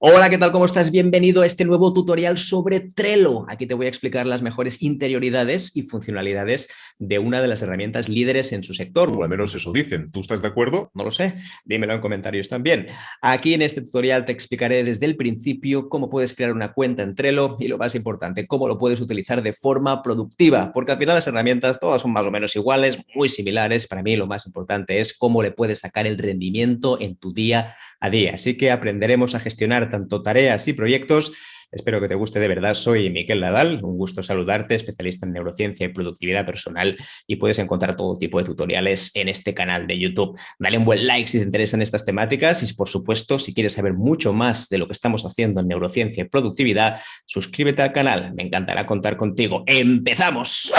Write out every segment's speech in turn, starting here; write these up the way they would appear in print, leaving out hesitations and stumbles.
Hola, ¿qué tal? ¿Cómo estás? Bienvenido a este nuevo tutorial sobre Trello. Aquí te voy a explicar las mejores interioridades y funcionalidades de una de las herramientas líderes en su sector, o al menos eso dicen. ¿Tú estás de acuerdo? No lo sé. Dímelo en comentarios también. Aquí en este tutorial te explicaré desde el principio cómo puedes crear una cuenta en Trello y lo más importante, cómo lo puedes utilizar de forma productiva, porque al final las herramientas todas son más o menos iguales, muy similares. Para mí lo más importante es cómo le puedes sacar el rendimiento en tu día a día. Así que aprenderemos a gestionar tanto tareas y proyectos. Espero que te guste de verdad. Soy Miquel Nadal, un gusto saludarte, especialista en neurociencia y productividad personal, y puedes encontrar todo tipo de tutoriales en este canal de YouTube. Dale un buen like si te interesan estas temáticas y, por supuesto, si quieres saber mucho más de lo que estamos haciendo en neurociencia y productividad, suscríbete al canal. Me encantará contar contigo. ¡Empezamos!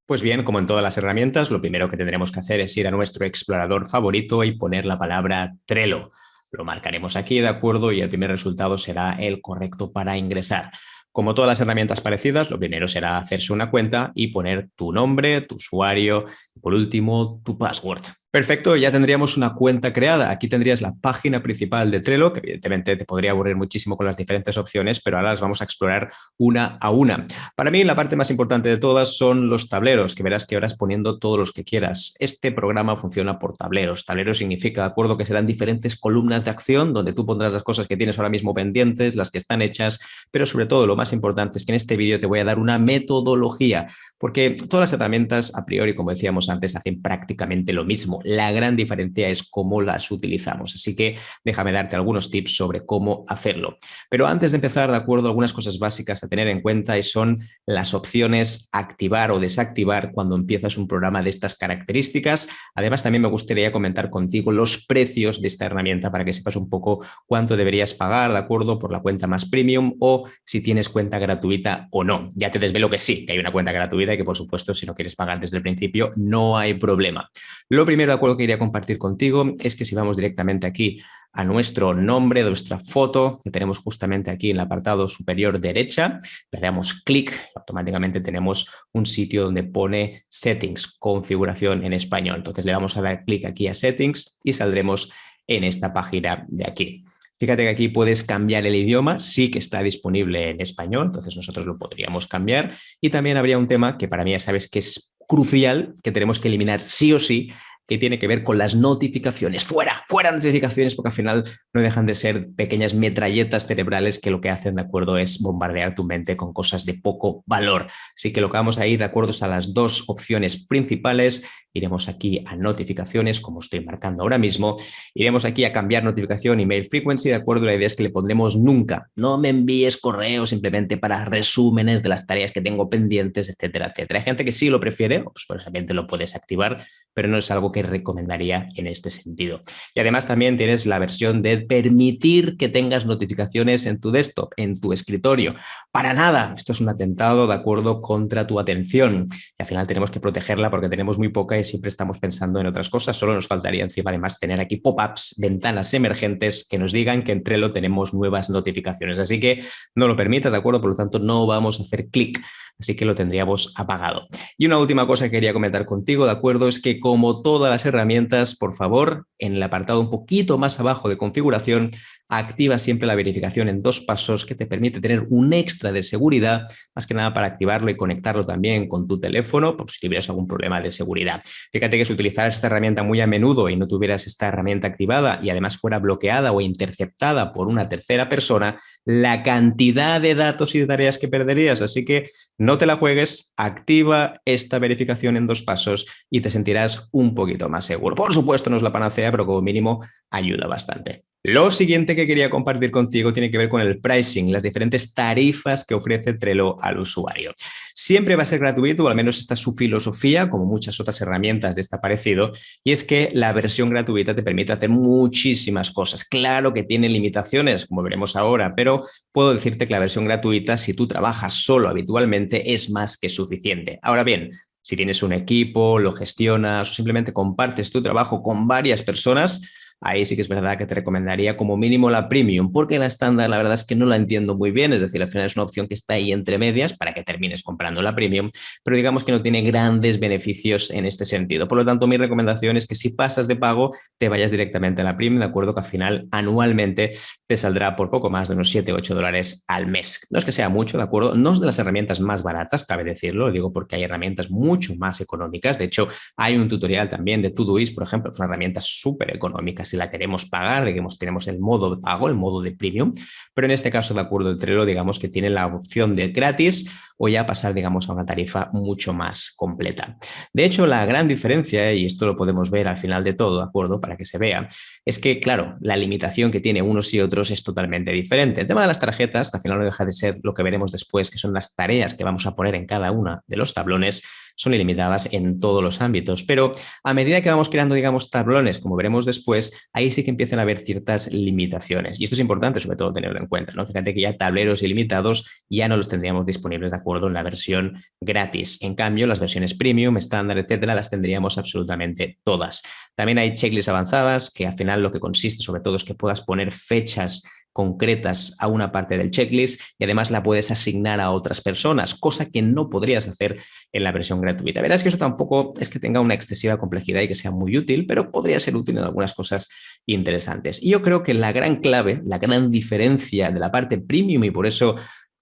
Pues bien, como en todas las herramientas, lo primero que tendremos que hacer es ir a nuestro explorador favorito y poner la palabra Trello. Lo marcaremos aquí, ¿de acuerdo? Y el primer resultado será el correcto para ingresar. Como todas las herramientas parecidas, lo primero será hacerse una cuenta y poner tu nombre, tu usuario y, por último, tu password. Perfecto, ya tendríamos una cuenta creada. Aquí tendrías la página principal de Trello, que evidentemente te podría aburrir muchísimo con las diferentes opciones, pero ahora las vamos a explorar una a una. Para mí, la parte más importante de todas son los tableros, que verás que ahora poniendo todos los que quieras. Este programa funciona por tableros. Tablero significa, de acuerdo, que serán diferentes columnas de acción donde tú pondrás las cosas que tienes ahora mismo pendientes, las que están hechas, pero sobre todo lo más importante es que en este vídeo te voy a dar una metodología, porque todas las herramientas, a priori, como decíamos antes, hacen prácticamente lo mismo. La gran diferencia es cómo las utilizamos. Así que déjame darte algunos tips sobre cómo hacerlo. Pero antes de empezar, de acuerdo, algunas cosas básicas a tener en cuenta y son las opciones activar o desactivar cuando empiezas un programa de estas características. Además, también me gustaría comentar contigo los precios de esta herramienta para que sepas un poco cuánto deberías pagar, de acuerdo, por la cuenta más premium o si tienes cuenta gratuita o no. Ya te desvelo que sí, que hay una cuenta gratuita y que, por supuesto, si no quieres pagar desde el principio, no hay problema. Lo primero, de acuerdo, que quería compartir contigo es que si vamos directamente aquí a nuestro nombre, de nuestra foto, que tenemos justamente aquí en el apartado superior derecha, le damos clic, automáticamente tenemos un sitio donde pone Settings, configuración en español. Entonces le vamos a dar clic aquí a Settings y saldremos en esta página de aquí. Fíjate que aquí puedes cambiar el idioma, sí que está disponible en español, entonces nosotros lo podríamos cambiar. Y también habría un tema que para mí ya sabes que es crucial, que tenemos que eliminar sí o sí, que tiene que ver con las notificaciones. Fuera, fuera notificaciones, porque al final no dejan de ser pequeñas metralletas cerebrales que lo que hacen, de acuerdo, es bombardear tu mente con cosas de poco valor. Así que lo que vamos a ir, de acuerdo, a las dos opciones principales. Iremos aquí a notificaciones, como estoy marcando ahora mismo. Iremos aquí a cambiar notificación, email frequency, de acuerdo. La idea es que le pondremos nunca. No me envíes correos simplemente para resúmenes de las tareas que tengo pendientes, etcétera, etcétera. Hay gente que sí lo prefiere, pues por ejemplo lo puedes activar, pero no es algo que recomendaría en este sentido. Y además también tienes la versión de permitir que tengas notificaciones en tu desktop, en tu escritorio. Para nada, esto es un atentado, de acuerdo, contra tu atención. Y al final tenemos que protegerla porque tenemos muy poca y siempre estamos pensando en otras cosas. Solo nos faltaría encima además tener aquí pop-ups, ventanas emergentes que nos digan que en Trello tenemos nuevas notificaciones. Así que no lo permitas, ¿de acuerdo? Por lo tanto, no vamos a hacer clic. Así que lo tendríamos apagado. Y una última cosa que quería comentar contigo, ¿de acuerdo? Es que como todas las herramientas, por favor, en el apartado un poquito más abajo de configuración, activa siempre la verificación en 2 pasos que te permite tener un extra de seguridad, más que nada para activarlo y conectarlo también con tu teléfono, por si tuvieras algún problema de seguridad. Fíjate que si utilizaras esta herramienta muy a menudo y no tuvieras esta herramienta activada y además fuera bloqueada o interceptada por una tercera persona, la cantidad de datos y de tareas que perderías. Así que no te la juegues, activa esta verificación en 2 pasos y te sentirás un poquito más seguro. Por supuesto, no es la panacea, pero como mínimo ayuda bastante. Lo siguiente que quería compartir contigo tiene que ver con el pricing, las diferentes tarifas que ofrece Trello al usuario. Siempre va a ser gratuito, o al menos esta es su filosofía, como muchas otras herramientas de este parecido, y es que la versión gratuita te permite hacer muchísimas cosas. Claro que tiene limitaciones, como veremos ahora, pero puedo decirte que la versión gratuita, si tú trabajas solo habitualmente, es más que suficiente. Ahora bien, si tienes un equipo, lo gestionas o simplemente compartes tu trabajo con varias personas, ahí sí que es verdad que te recomendaría como mínimo la Premium, porque la estándar la verdad es que no la entiendo muy bien, es decir, al final es una opción que está ahí entre medias para que termines comprando la Premium, pero digamos que no tiene grandes beneficios en este sentido. Por lo tanto, mi recomendación es que si pasas de pago, te vayas directamente a la Premium, de acuerdo que al final anualmente te saldrá por poco más de unos 7 o 8 dólares al mes. No es que sea mucho, ¿de acuerdo? No es de las herramientas más baratas, cabe decirlo, lo digo porque hay herramientas mucho más económicas. De hecho, hay un tutorial también de Todoist, por ejemplo, que es una herramienta súper económica si la queremos pagar, digamos, tenemos el modo de pago, el modo de Premium, pero en este caso, de acuerdo, el Trello, digamos que tiene la opción de gratis o ya pasar, digamos, a una tarifa mucho más completa. De hecho, la gran diferencia, y esto lo podemos ver al final de todo, ¿de acuerdo? Para que se vea, es que, claro, la limitación que tiene unos y otros es totalmente diferente. El tema de las tarjetas, que al final no deja de ser lo que veremos después, que son las tareas que vamos a poner en cada una de los tablones, son ilimitadas en todos los ámbitos. Pero a medida que vamos creando, digamos, tablones, como veremos después, ahí sí que empiezan a haber ciertas limitaciones. Y esto es importante, sobre todo, tenerlo en cuenta, ¿no? Fíjate que ya tableros ilimitados ya no los tendríamos disponibles, de acuerdo, en la versión gratis. En cambio, las versiones premium, estándar, etcétera, las tendríamos absolutamente todas. También hay checklists avanzadas, que al final lo que consiste, sobre todo, es que puedas poner fechas concretas a una parte del checklist y además la puedes asignar a otras personas, cosa que no podrías hacer en la versión gratuita. Verás que eso tampoco es que tenga una excesiva complejidad y que sea muy útil, pero podría ser útil en algunas cosas interesantes. Y yo creo que la gran clave, la gran diferencia de la parte premium, y por eso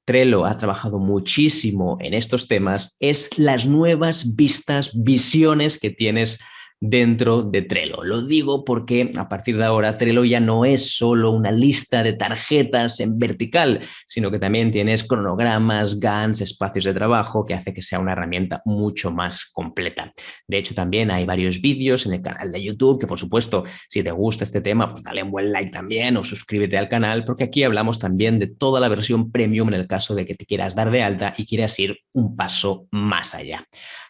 Trello ha trabajado muchísimo en estos temas, es las nuevas vistas, visiones que tienes dentro de Trello. Lo digo porque a partir de ahora Trello ya no es solo una lista de tarjetas en vertical, sino que también tienes cronogramas, Gantt, espacios de trabajo, que hace que sea una herramienta mucho más completa. De hecho, también hay varios vídeos en el canal de YouTube, que por supuesto, si te gusta este tema, pues dale un buen like también o suscríbete al canal, porque aquí hablamos también de toda la versión premium en el caso de que te quieras dar de alta y quieras ir un paso más allá.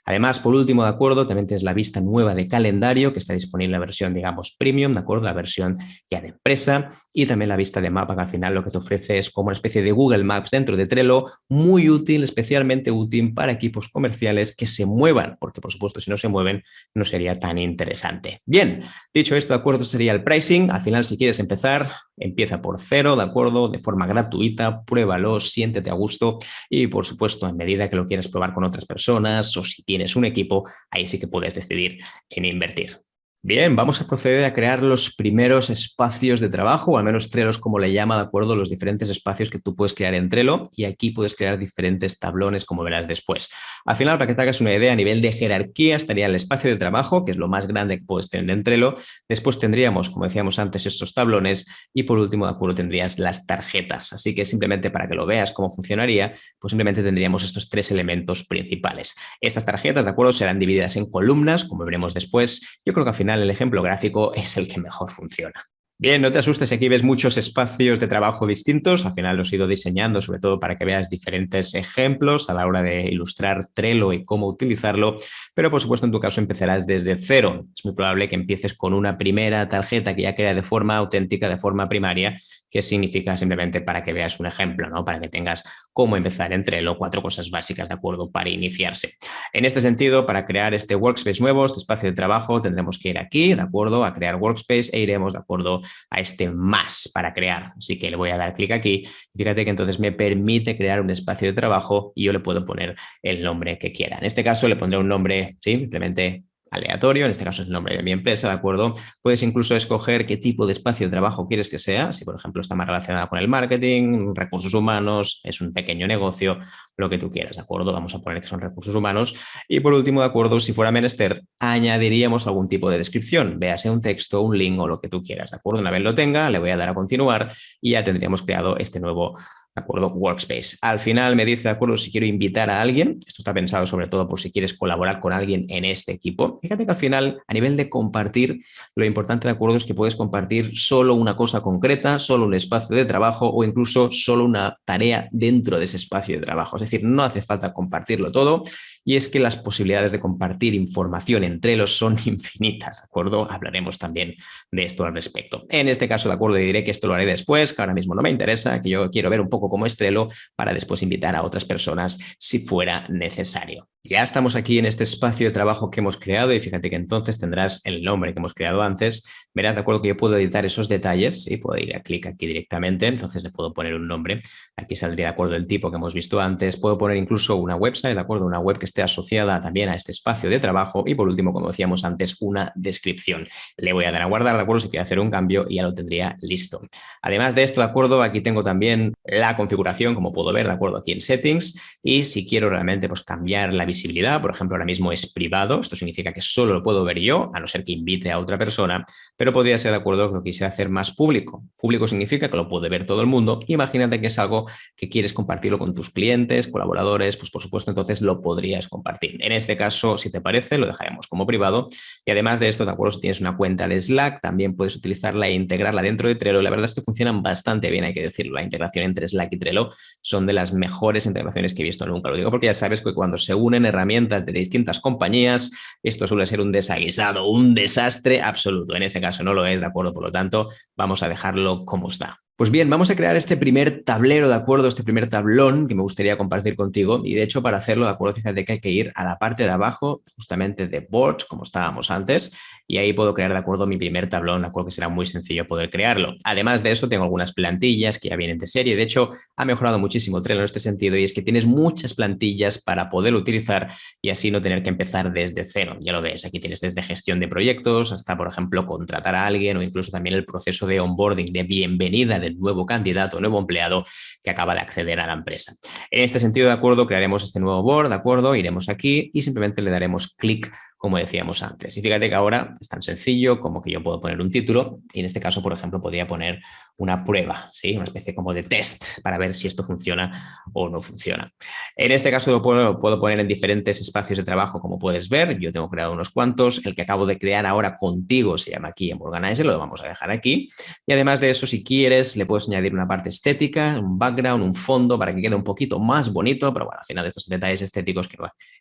Además, por último, de acuerdo, también tienes la vista nueva de calendario que está disponible en la versión, digamos, premium, de acuerdo, la versión ya de empresa, y también la vista de mapa, que al final lo que te ofrece es como una especie de Google Maps dentro de Trello, muy útil, especialmente útil para equipos comerciales que se muevan, porque por supuesto si no se mueven no sería tan interesante. Bien, dicho esto, de acuerdo, sería el pricing. Al final, si quieres empezar, empieza por cero, de acuerdo, de forma gratuita, pruébalo, siéntete a gusto y por supuesto, en medida que lo quieras probar con otras personas o si tienes un equipo, ahí sí que puedes decidir en invertir. Bien, vamos a proceder a crear los primeros espacios de trabajo, o al menos Trello como le llama, de acuerdo, los diferentes espacios que tú puedes crear en Trello, y aquí puedes crear diferentes tablones, como verás después. Al final, para que te hagas una idea, a nivel de jerarquía estaría el espacio de trabajo, que es lo más grande que puedes tener en Trello. Después tendríamos, como decíamos antes, estos tablones y por último, de acuerdo, tendrías las tarjetas. Así que simplemente para que lo veas cómo funcionaría, pues simplemente tendríamos estos tres elementos principales. Estas tarjetas, de acuerdo, serán divididas en columnas, como veremos después. Yo creo que al final el ejemplo gráfico es el que mejor funciona. Bien, no te asustes, aquí ves muchos espacios de trabajo distintos. Al final los he ido diseñando, sobre todo para que veas diferentes ejemplos a la hora de ilustrar Trello y cómo utilizarlo. Pero por supuesto, en tu caso empezarás desde cero. Es muy probable que empieces con una primera tarjeta que ya crea de forma auténtica, de forma primaria, que significa simplemente para que veas un ejemplo, ¿no? Para que tengas cómo empezar en Trello, 4 cosas básicas, ¿de acuerdo? Para iniciarse. En este sentido, para crear este workspace nuevo, este espacio de trabajo, tendremos que ir aquí, ¿de acuerdo? A crear workspace e iremos, ¿de acuerdo?, a este más para crear. Así que le voy a dar clic aquí. Fíjate que entonces me permite crear un espacio de trabajo y yo le puedo poner el nombre que quiera. En este caso le pondré un nombre, ¿sí?, simplemente aleatorio, en este caso es el nombre de mi empresa, ¿de acuerdo? Puedes incluso escoger qué tipo de espacio de trabajo quieres que sea, si por ejemplo está más relacionado con el marketing, recursos humanos, es un pequeño negocio, lo que tú quieras, ¿de acuerdo? Vamos a poner que son recursos humanos. Y por último, ¿de acuerdo?, si fuera menester, añadiríamos algún tipo de descripción, véase un texto, un link o lo que tú quieras, ¿de acuerdo? Una vez lo tenga, le voy a dar a continuar y ya tendríamos creado este nuevo, ¿de acuerdo?, workspace. Al final me dice, ¿de acuerdo?, si quiero invitar a alguien. Esto está pensado sobre todo por si quieres colaborar con alguien en este equipo. Fíjate que al final, a nivel de compartir, lo importante, ¿de acuerdo?, es que puedes compartir solo una cosa concreta, solo un espacio de trabajo o incluso solo una tarea dentro de ese espacio de trabajo. Es decir, no hace falta compartirlo todo y es que las posibilidades de compartir información en Trello son infinitas, ¿de acuerdo? Hablaremos también de esto al respecto. En este caso, de acuerdo, diré que esto lo haré después, que ahora mismo no me interesa, que yo quiero ver un poco cómo es Trello para después invitar a otras personas si fuera necesario. Ya estamos aquí en este espacio de trabajo que hemos creado y fíjate que entonces tendrás el nombre que hemos creado antes. Verás, de acuerdo, que yo puedo editar esos detalles, ¿sí? Puedo ir a clic aquí directamente, entonces le puedo poner un nombre. Aquí saldría, de acuerdo, el tipo que hemos visto antes. Puedo poner incluso una website, de acuerdo, una web que esté asociada también a este espacio de trabajo y por último, como decíamos antes, una descripción. Le voy a dar a guardar, de acuerdo, si quiero hacer un cambio y ya lo tendría listo. Además de esto, de acuerdo, aquí tengo también la configuración, como puedo ver, de acuerdo, aquí en Settings, y si quiero realmente pues cambiar la visibilidad, por ejemplo, ahora mismo es privado, esto significa que solo lo puedo ver yo, a no ser que invite a otra persona, pero podría ser, de acuerdo, que lo quisiera hacer más público. Público significa que lo puede ver todo el mundo. Imagínate que es algo que quieres compartirlo con tus clientes, colaboradores, pues por supuesto, entonces lo podrías compartir. En este caso, si te parece, lo dejaremos como privado. Y además de esto, de acuerdo, si tienes una cuenta de Slack, también puedes utilizarla e integrarla dentro de Trello. La verdad es que funcionan bastante bien, hay que decirlo. La integración entre Slack y Trello son de las mejores integraciones que he visto nunca. Lo digo porque ya sabes que cuando se unen herramientas de distintas compañías, esto suele ser un desaguisado, un desastre absoluto. En este caso no lo es, ¿de acuerdo? Por lo tanto, vamos a dejarlo como está. Pues bien, vamos a crear este primer tablero, ¿de acuerdo? Este primer tablón que me gustaría compartir contigo. Y de hecho, para hacerlo, ¿de acuerdo? Fíjate que hay que ir a la parte de abajo, justamente de Boards, como estábamos antes, y ahí puedo crear, ¿de acuerdo? Mi primer tablón, ¿de acuerdo? Que será muy sencillo poder crearlo. Además de eso, tengo algunas plantillas que ya vienen de serie. De hecho, ha mejorado muchísimo Trello en este sentido y es que tienes muchas plantillas para poder utilizar y así no tener que empezar desde cero. Ya lo ves, aquí tienes desde gestión de proyectos hasta, por ejemplo, contratar a alguien o incluso también el proceso de onboarding, de bienvenida del nuevo candidato o nuevo empleado que acaba de acceder a la empresa. En este sentido, de acuerdo, crearemos este nuevo board, de acuerdo, iremos aquí y simplemente le daremos clic como decíamos antes. Y fíjate que ahora es tan sencillo como que yo puedo poner un título y en este caso, por ejemplo, podría poner una prueba, ¿sí? Una especie como de test para ver si esto funciona o no funciona. En este caso lo puedo poner en diferentes espacios de trabajo, como puedes ver. Yo tengo creado unos cuantos. El que acabo de crear ahora contigo se llama aquí en Organizer, lo vamos a dejar aquí. Y además de eso, si quieres, le puedes añadir una parte estética, un background, un fondo para que quede un poquito más bonito, pero bueno, al final estos detalles estéticos que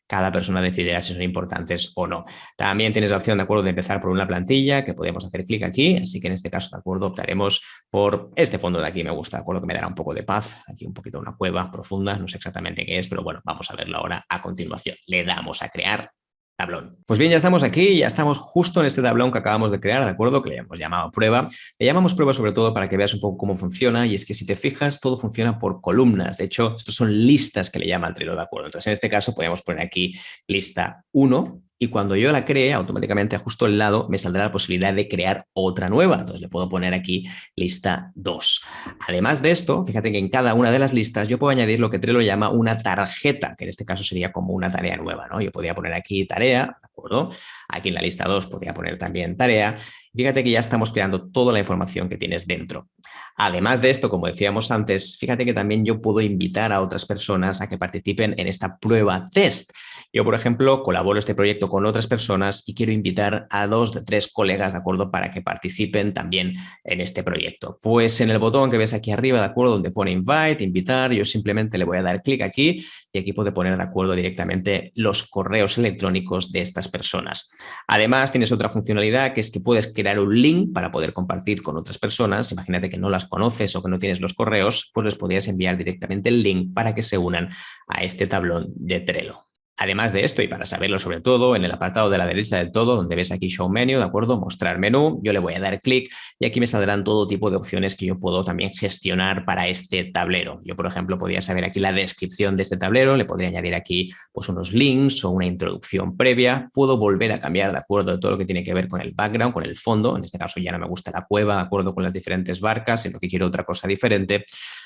cada persona decidirá si son importantes o no. También tienes la opción, de acuerdo, de empezar por una plantilla que podemos hacer clic aquí, así que en este caso, de acuerdo, optaremos por este fondo de aquí, me gusta, de acuerdo, que me dará un poco de paz, aquí un poquito una cueva profunda, no sé exactamente qué es, pero bueno, vamos a verlo ahora a continuación. Le damos a crear tablón. Pues bien, ya estamos aquí, ya estamos justo en este tablón que acabamos de crear, ¿de acuerdo? Que le hemos llamado prueba. Le llamamos prueba sobre todo para que veas un poco cómo funciona y es que si te fijas, todo funciona por columnas. De hecho, estos son listas que le llama el Trello, ¿de acuerdo? Entonces, en este caso, podemos poner aquí lista 1 y cuando yo la cree, automáticamente justo al lado me saldrá la posibilidad de crear otra nueva. Entonces, le puedo poner aquí lista 2. Además de esto, fíjate que en cada una de las listas yo puedo añadir lo que Trello llama una tarjeta, que en este caso sería como una tarea nueva, ¿no? Yo podría poner aquí tarea, ¿de acuerdo? Aquí en la lista 2 podría poner también tarea. Fíjate que ya estamos creando toda la información que tienes dentro. Además de esto, como decíamos antes, fíjate que también yo puedo invitar a otras personas a que participen en esta prueba test. Yo, por ejemplo, colaboro este proyecto con otras personas y quiero invitar a 2 de 3 colegas, ¿de acuerdo? Para que participen también en este proyecto. Pues en el botón que ves aquí arriba, ¿de acuerdo? Donde pone invite, invitar, yo simplemente le voy a dar clic aquí y aquí puedo poner, ¿de acuerdo? Directamente los correos electrónicos de estas personas. Además, tienes otra funcionalidad que es que puedes crear un link para poder compartir con otras personas. Imagínate que no las conoces o que no tienes los correos, pues les podrías enviar directamente el link para que se unan a este tablón de Trello. Además de esto, y para saberlo sobre todo, en el apartado de la derecha del todo, donde ves aquí Show Menu, ¿de acuerdo? Mostrar menú, yo le voy a dar clic y aquí me saldrán todo tipo de opciones que yo puedo también gestionar para este tablero. Yo, por ejemplo, podría saber aquí la descripción de este tablero, le podría añadir aquí pues unos links o una introducción previa, puedo volver a cambiar, ¿de acuerdo? Todo lo que tiene que ver con el background, con el fondo, en este caso ya no me gusta la cueva, ¿de acuerdo? Con las diferentes barcas, sino que quiero otra cosa diferente.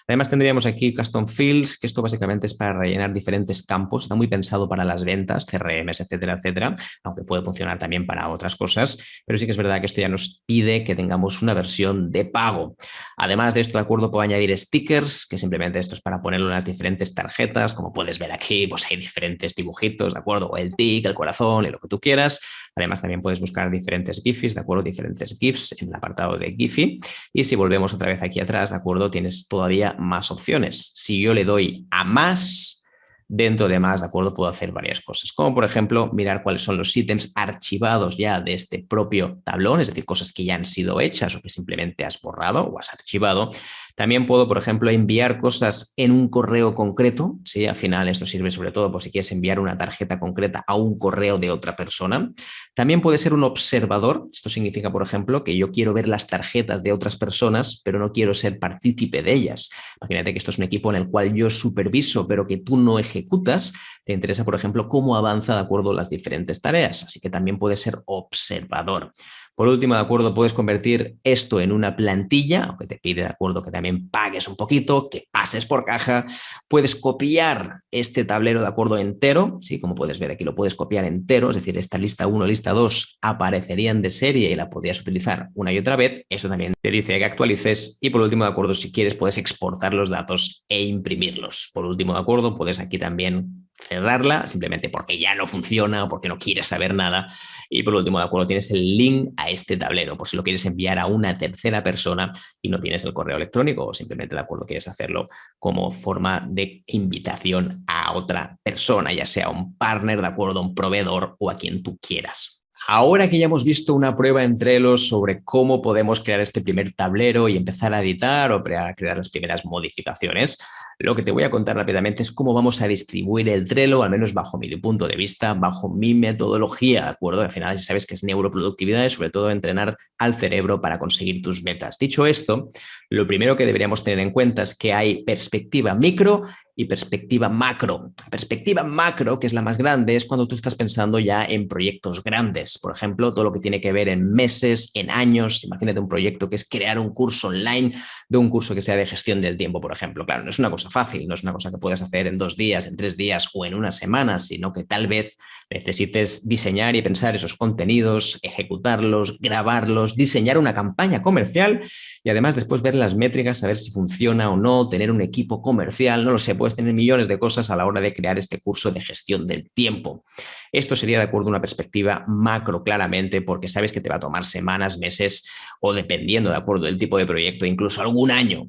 Además tendríamos aquí Custom Fields, que esto básicamente es para rellenar diferentes campos, está muy pensado para las ventas, CRMs, etcétera, etcétera, aunque puede funcionar también para otras cosas, pero sí que es verdad que esto ya nos pide que tengamos una versión de pago. Además de esto, de acuerdo, puedo añadir stickers, que simplemente esto es para ponerlo en las diferentes tarjetas, como puedes ver aquí, pues hay diferentes dibujitos, ¿de acuerdo? O el tic, el corazón y lo que tú quieras. Además también puedes buscar diferentes GIFs, ¿de acuerdo? Diferentes GIFs en el apartado de Giphy. Y si volvemos otra vez aquí atrás, ¿de acuerdo? Tienes todavía más opciones. Si yo le doy a más, dentro de más, ¿de acuerdo? Puedo hacer varias cosas, como por ejemplo mirar cuáles son los ítems archivados ya de este propio tablón, es decir, cosas que ya han sido hechas o que simplemente has borrado o has archivado. También puedo, por ejemplo, enviar cosas en un correo concreto, ¿sí? Al final esto sirve sobre todo por si quieres enviar una tarjeta concreta a un correo de otra persona. También puede ser un observador. Esto significa, por ejemplo, que yo quiero ver las tarjetas de otras personas, pero no quiero ser partícipe de ellas. Imagínate que esto es un equipo en el cual yo superviso, pero que tú no ejecutas. Te interesa, por ejemplo, cómo avanza de acuerdo a las diferentes tareas. Así que también puede ser observador. Por último, de acuerdo, puedes convertir esto en una plantilla, aunque te pide, de acuerdo, que también pagues un poquito, que pases por caja. Puedes copiar este tablero, de acuerdo, entero, ¿sí? Como puedes ver aquí, lo puedes copiar entero, es decir, esta lista 1, lista 2 aparecerían de serie y la podrías utilizar una y otra vez. Eso también te dice que actualices. Y por último, de acuerdo, si quieres, puedes exportar los datos e imprimirlos. Por último, de acuerdo, puedes aquí también cerrarla, simplemente porque ya no funciona o porque no quieres saber nada. Y por último, de acuerdo, tienes el link a este tablero, por si lo quieres enviar a una tercera persona y no tienes el correo electrónico o simplemente, de acuerdo, quieres hacerlo como forma de invitación a otra persona, ya sea un partner, de acuerdo, un proveedor o a quien tú quieras. Ahora que ya hemos visto una prueba en Trello sobre cómo podemos crear este primer tablero y empezar a editar o crear las primeras modificaciones, lo que te voy a contar rápidamente es cómo vamos a distribuir el Trello, al menos bajo mi punto de vista, bajo mi metodología, ¿de acuerdo? Al final ya sabes que es neuroproductividad y sobre todo entrenar al cerebro para conseguir tus metas. Dicho esto, lo primero que deberíamos tener en cuenta es que hay perspectiva micro y perspectiva macro. La perspectiva macro, que es la más grande, es cuando tú estás pensando ya en proyectos grandes. Por ejemplo, todo lo que tiene que ver en meses, en años. Imagínate un proyecto que es crear un curso online de un curso que sea de gestión del tiempo, por ejemplo. Claro, no es una cosa fácil, no es una cosa que puedas hacer en 2 días, en 3 días o en una semana, sino que tal vez necesites diseñar y pensar esos contenidos, ejecutarlos, grabarlos, diseñar una campaña comercial y además después ver las métricas, saber si funciona o no, tener un equipo comercial, no lo sé, puedes tener millones de cosas a la hora de crear este curso de gestión del tiempo. Esto sería de acuerdo a una perspectiva macro, claramente, porque sabes que te va a tomar semanas, meses o dependiendo de acuerdo del tipo de proyecto, incluso algún año.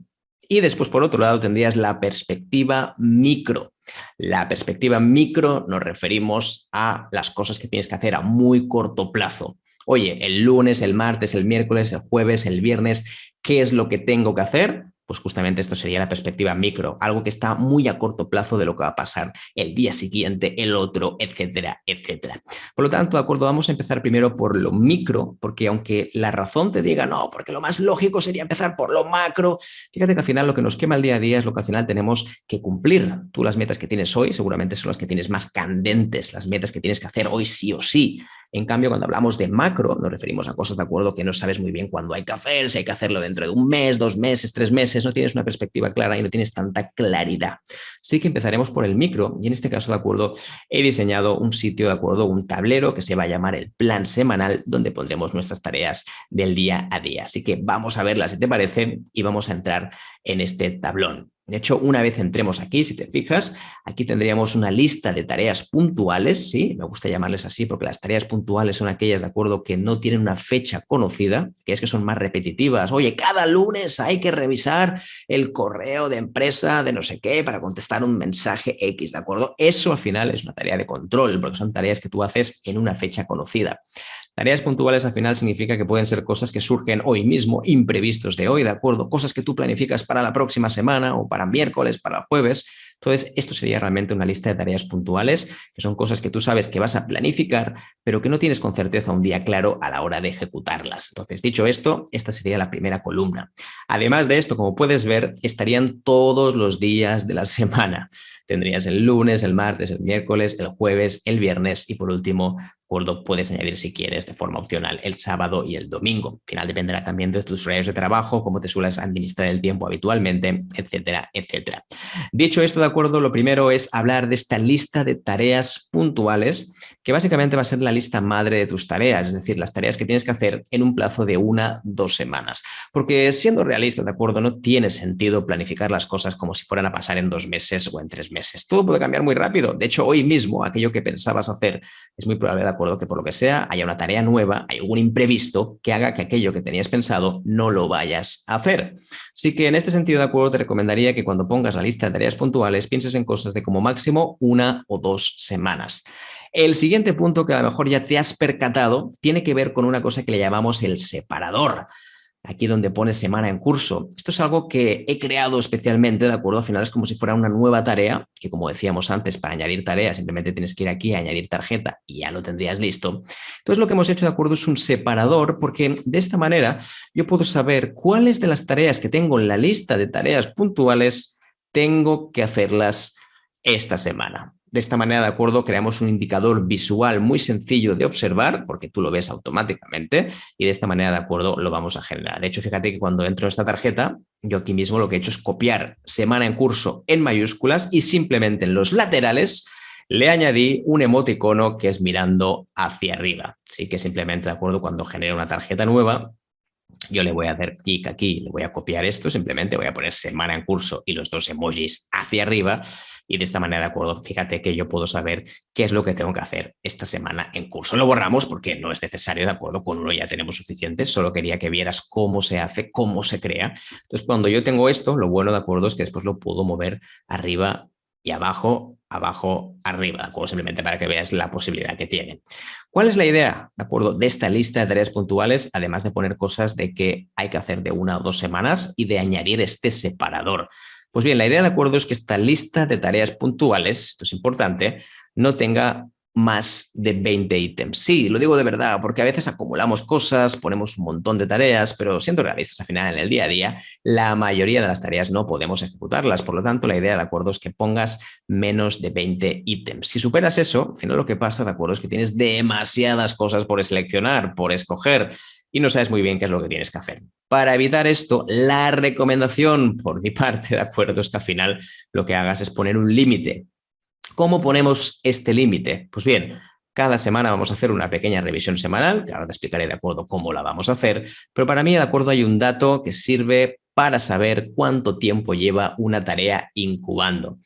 Y después, por otro lado, tendrías la perspectiva micro. La perspectiva micro nos referimos a las cosas que tienes que hacer a muy corto plazo. Oye, el lunes, el martes, el miércoles, el jueves, el viernes, ¿qué es lo que tengo que hacer? Pues justamente esto sería la perspectiva micro, algo que está muy a corto plazo de lo que va a pasar el día siguiente, el otro, etcétera, etcétera. Por lo tanto, de acuerdo, vamos a empezar primero por lo micro, porque aunque la razón te diga no, porque lo más lógico sería empezar por lo macro, fíjate que al final lo que nos quema el día a día es lo que al final tenemos que cumplir. Tú las metas que tienes hoy seguramente son las que tienes más candentes, las metas que tienes que hacer hoy sí o sí. En cambio, cuando hablamos de macro, nos referimos a cosas, de acuerdo, que no sabes muy bien cuándo hay que hacer, si hay que hacerlo dentro de 1 mes, 2 meses, 3 meses, no tienes una perspectiva clara y no tienes tanta claridad. Sí que empezaremos por el micro y en este caso, de acuerdo, he diseñado un sitio, de acuerdo, un tablero que se va a llamar el plan semanal, donde pondremos nuestras tareas del día a día. Así que vamos a verlas, si te parece, y vamos a entrar en este tablón. De hecho, una vez entremos aquí, si te fijas, aquí tendríamos una lista de tareas puntuales, ¿sí? Me gusta llamarles así porque las tareas puntuales son aquellas, de acuerdo, que no tienen una fecha conocida, que es que son más repetitivas. Oye, cada lunes hay que revisar el correo de empresa de no sé qué para contestar un mensaje X, ¿de acuerdo? Eso al final es una tarea de control porque son tareas que tú haces en una fecha conocida. Tareas puntuales al final significa que pueden ser cosas que surgen hoy mismo, imprevistos de hoy, ¿de acuerdo? Cosas que tú planificas para la próxima semana o para miércoles, para jueves. Entonces, esto sería realmente una lista de tareas puntuales, que son cosas que tú sabes que vas a planificar, pero que no tienes con certeza un día claro a la hora de ejecutarlas. Entonces, dicho esto, esta sería la primera columna. Además de esto, como puedes ver, estarían todos los días de la semana. Tendrías el lunes, el martes, el miércoles, el jueves, el viernes y por último, acuerdo, puedes añadir si quieres de forma opcional el sábado y el domingo. Al final dependerá también de tus horarios de trabajo, cómo te sueles administrar el tiempo habitualmente, etcétera, etcétera. Dicho esto, de acuerdo, lo primero es hablar de esta lista de tareas puntuales, que básicamente va a ser la lista madre de tus tareas, es decir, las tareas que tienes que hacer en un plazo de 1 o 2 semanas. Porque siendo realistas, de acuerdo, no tiene sentido planificar las cosas como si fueran a pasar en 2 meses o en 3 meses. Todo puede cambiar muy rápido. De hecho, hoy mismo aquello que pensabas hacer es muy probable, de acuerdo? Que por lo que sea haya una tarea nueva, hay algún imprevisto que haga que aquello que tenías pensado no lo vayas a hacer. Así que en este sentido, de acuerdo, te recomendaría que cuando pongas la lista de tareas puntuales pienses en cosas de como máximo 1 o 2 semanas. El siguiente punto, que a lo mejor ya te has percatado, tiene que ver con una cosa que le llamamos el separador. Aquí donde pone semana en curso. Esto es algo que he creado especialmente, ¿de acuerdo? Al final es como si fuera una nueva tarea, que como decíamos antes, para añadir tareas simplemente tienes que ir aquí a añadir tarjeta y ya lo tendrías listo. Entonces lo que hemos hecho, ¿de acuerdo? Es un separador, porque de esta manera yo puedo saber cuáles de las tareas que tengo en la lista de tareas puntuales tengo que hacerlas esta semana. De esta manera, de acuerdo, creamos un indicador visual muy sencillo de observar, porque tú lo ves automáticamente, y de esta manera, de acuerdo, lo vamos a generar. De hecho, fíjate que cuando entro en esta tarjeta, yo aquí mismo lo que he hecho es copiar semana en curso en mayúsculas y simplemente en los laterales le añadí un emoticono que es mirando hacia arriba. Así que simplemente, de acuerdo, cuando genero una tarjeta nueva, yo le voy a hacer clic aquí, le voy a copiar esto, simplemente voy a poner semana en curso y los 2 emojis hacia arriba, y de esta manera, de acuerdo, fíjate que yo puedo saber qué es lo que tengo que hacer esta semana en curso. Lo borramos porque no es necesario, de acuerdo, con uno ya tenemos suficiente, solo quería que vieras cómo se hace, cómo se crea. Entonces, cuando yo tengo esto, lo bueno, de acuerdo, es que después lo puedo mover arriba y abajo, abajo, arriba, ¿de acuerdo? Simplemente para que veas la posibilidad que tiene. ¿Cuál es la idea, de acuerdo, de esta lista de tareas puntuales, además de poner cosas de que hay que hacer de 1 o 2 semanas y de añadir este separador? Pues bien, la idea, de acuerdo, es que esta lista de tareas puntuales, esto es importante, no tenga más de 20 ítems. Sí, lo digo de verdad, porque a veces acumulamos cosas, ponemos un montón de tareas, pero siendo realistas, al final en el día a día, la mayoría de las tareas no podemos ejecutarlas. Por lo tanto, la idea, de acuerdo, es que pongas menos de 20 ítems. Si superas eso, al final lo que pasa, de acuerdo, es que tienes demasiadas cosas por seleccionar, por escoger, y no sabes muy bien qué es lo que tienes que hacer. Para evitar esto, la recomendación por mi parte, de acuerdo, es que al final lo que hagas es poner un límite. ¿Cómo ponemos este límite? Pues bien, cada semana vamos a hacer una pequeña revisión semanal, que ahora te explicaré de acuerdo cómo la vamos a hacer, pero para mí, de acuerdo, hay un dato que sirve para saber cuánto tiempo lleva una tarea incubando.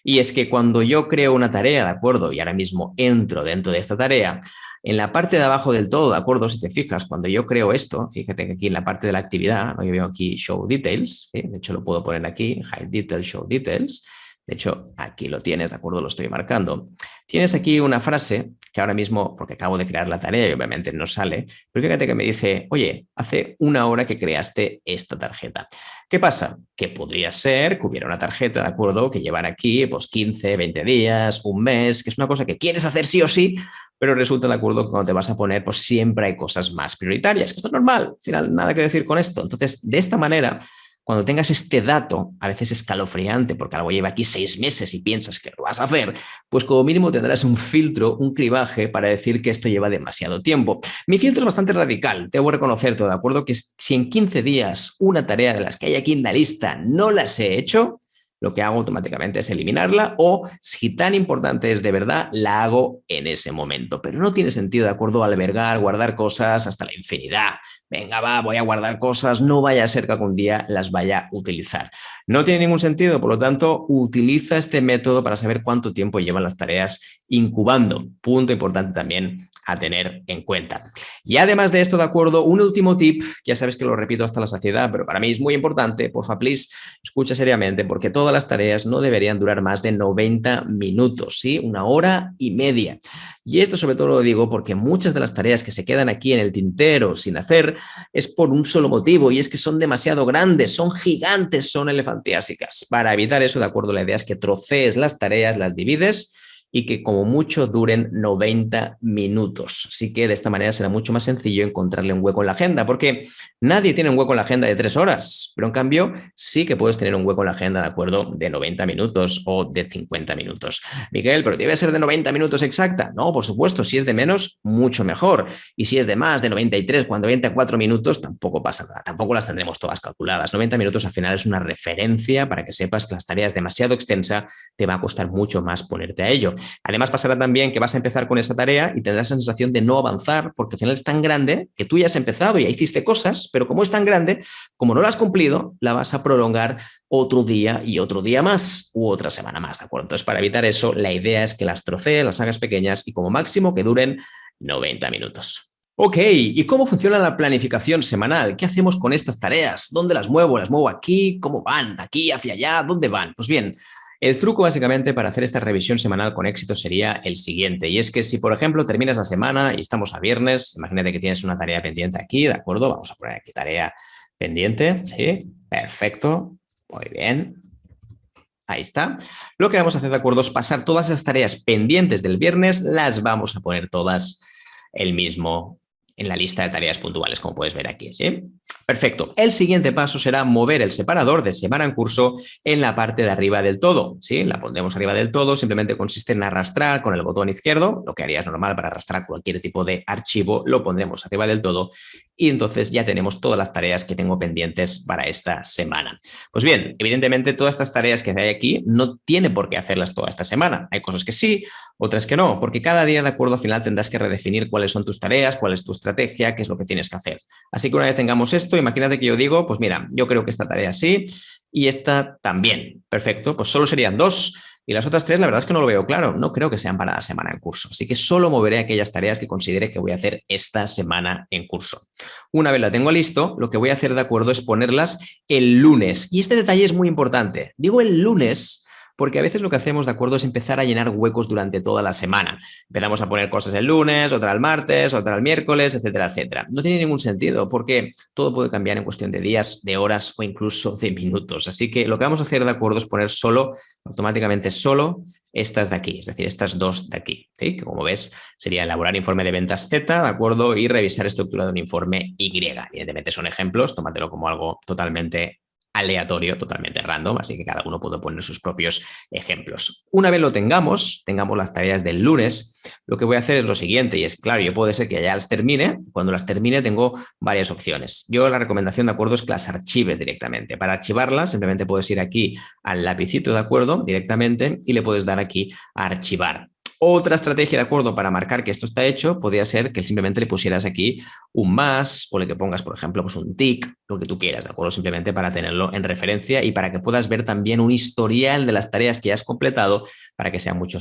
Y es que cuando yo creo una tarea, ¿de acuerdo? Y ahora mismo entro dentro de esta tarea, en la parte de abajo del todo, ¿de acuerdo? Si te fijas, cuando yo creo esto, fíjate que aquí en la parte de la actividad, ¿no? Yo veo aquí Show Details, ¿sí? De hecho lo puedo poner aquí, Hide Details, Show Details. De hecho, aquí lo tienes, ¿de acuerdo? Lo estoy marcando. Tienes aquí una frase que ahora mismo, porque acabo de crear la tarea y obviamente no sale, pero fíjate que me dice, oye, hace 1 hora que creaste esta tarjeta. ¿Qué pasa? Que podría ser que hubiera una tarjeta, ¿de acuerdo? Que llevara aquí pues 15, 20 días, un mes, que es una cosa que quieres hacer sí o sí, pero resulta, de acuerdo, que cuando te vas a poner, pues siempre hay cosas más prioritarias, que esto es normal, al final nada que decir con esto. Entonces, de esta manera, cuando tengas este dato, a veces escalofriante, porque algo lleva aquí 6 meses y piensas que lo vas a hacer, pues como mínimo tendrás un filtro, un cribaje para decir que esto lleva demasiado tiempo. Mi filtro es bastante radical, debo reconocer, todo de acuerdo, que si en 15 días una tarea de las que hay aquí en la lista no las he hecho, lo que hago automáticamente es eliminarla, o si tan importante es de verdad, la hago en ese momento. Pero no tiene sentido, de acuerdo, albergar, guardar cosas hasta la infinidad. Venga, va, voy a guardar cosas, no vaya a ser que algún día las vaya a utilizar. No tiene ningún sentido, por lo tanto, utiliza este método para saber cuánto tiempo llevan las tareas incubando. Punto importante también a tener en cuenta. Y además de esto, de acuerdo, un último tip, ya sabes que lo repito hasta la saciedad, pero para mí es muy importante, porfa, please, escucha seriamente, porque todas las tareas no deberían durar más de 90 minutos, ¿sí? 1 hora y media. Y esto sobre todo lo digo porque muchas de las tareas que se quedan aquí en el tintero sin hacer es por un solo motivo, y es que son demasiado grandes, son gigantes, son elefantiásicas. Para evitar eso, de acuerdo, la idea es que trocees las tareas, las divides y que como mucho duren 90 minutos. Así que de esta manera será mucho más sencillo encontrarle un hueco en la agenda, porque nadie tiene un hueco en la agenda de 3 horas, pero en cambio sí que puedes tener un hueco en la agenda, de acuerdo, de 90 minutos o de 50 minutos. Miguel, ¿pero debe ser de 90 minutos exacta? No, por supuesto, si es de menos, mucho mejor. Y si es de más, de 93, cuando 24 minutos, tampoco pasa nada, tampoco las tendremos todas calculadas. 90 minutos al final es una referencia para que sepas que las tareas demasiado extensa te va a costar mucho más ponerte a ello. Además, pasará también que vas a empezar con esa tarea y tendrás la sensación de no avanzar, porque al final es tan grande que tú ya has empezado y ya hiciste cosas, pero como es tan grande, como no la has cumplido, la vas a prolongar otro día y otro día más u otra semana más, ¿de acuerdo? Entonces, para evitar eso, la idea es que las trocees, las hagas pequeñas y como máximo que duren 90 minutos. Ok, ¿y cómo funciona la planificación semanal? ¿Qué hacemos con estas tareas? ¿Dónde las muevo? ¿Las muevo aquí? ¿Cómo van? ¿De aquí hacia allá? ¿Dónde van? Pues bien, el truco básicamente para hacer esta revisión semanal con éxito sería el siguiente, y es que si, por ejemplo, terminas la semana y estamos a viernes, imagínate que tienes una tarea pendiente aquí, ¿de acuerdo? Vamos a poner aquí tarea pendiente, ¿sí? Perfecto, muy bien. Ahí está. Lo que vamos a hacer, ¿de acuerdo? Es pasar todas esas tareas pendientes del viernes, las vamos a poner todas el mismo en la lista de tareas puntuales, como puedes ver aquí, ¿sí? Perfecto. El siguiente paso será mover el separador de semana en curso en la parte de arriba del todo, ¿sí? La pondremos arriba del todo, simplemente consiste en arrastrar con el botón izquierdo, lo que harías normal para arrastrar cualquier tipo de archivo, lo pondremos arriba del todo y entonces ya tenemos todas las tareas que tengo pendientes para esta semana. Pues bien, evidentemente todas estas tareas que hay aquí no tiene por qué hacerlas toda esta semana. Hay cosas que sí, otras que no, porque cada día, de acuerdo, al final tendrás que redefinir cuáles son tus tareas, cuál es tu estrategia, qué es lo que tienes que hacer. Así que una vez tengamos esto, imagínate que yo digo, pues mira, yo creo que esta tarea sí y esta también. Perfecto, pues solo serían dos. Y las otras tres, la verdad es que no lo veo claro. No creo que sean para la semana en curso. Así que solo moveré aquellas tareas que considere que voy a hacer esta semana en curso. Una vez la tengo listo, lo que voy a hacer, de acuerdo, es ponerlas el lunes. Y este detalle es muy importante. Digo el lunes porque a veces lo que hacemos, de acuerdo, es empezar a llenar huecos durante toda la semana. Empezamos a poner cosas el lunes, otra el martes, otra el miércoles, etcétera, etcétera. No tiene ningún sentido porque todo puede cambiar en cuestión de días, de horas o incluso de minutos. Así que lo que vamos a hacer, de acuerdo, es poner automáticamente solo estas de aquí, es decir, estas dos de aquí, ¿sí? Que como ves sería elaborar informe de ventas Z, ¿de acuerdo? Y revisar estructura de un informe Y. Evidentemente son ejemplos, tómatelo como algo totalmente aleatorio, totalmente random, así que cada uno puede poner sus propios ejemplos. Una vez lo tengamos las tareas del lunes, lo que voy a hacer es lo siguiente, y es, claro, yo puede ser que ya las termine, cuando las termine tengo varias opciones. Yo la recomendación, de acuerdo, es que las archives directamente. Para archivarlas, simplemente puedes ir aquí al lapicito, de acuerdo, directamente, y le puedes dar aquí a archivar. Otra estrategia, de acuerdo, para marcar que esto está hecho, podría ser que simplemente le pusieras aquí un más o le que pongas, por ejemplo, pues un tic, lo que tú quieras, ¿de acuerdo? Simplemente para tenerlo en referencia y para que puedas ver también un historial de las tareas que ya has completado para que sea mucho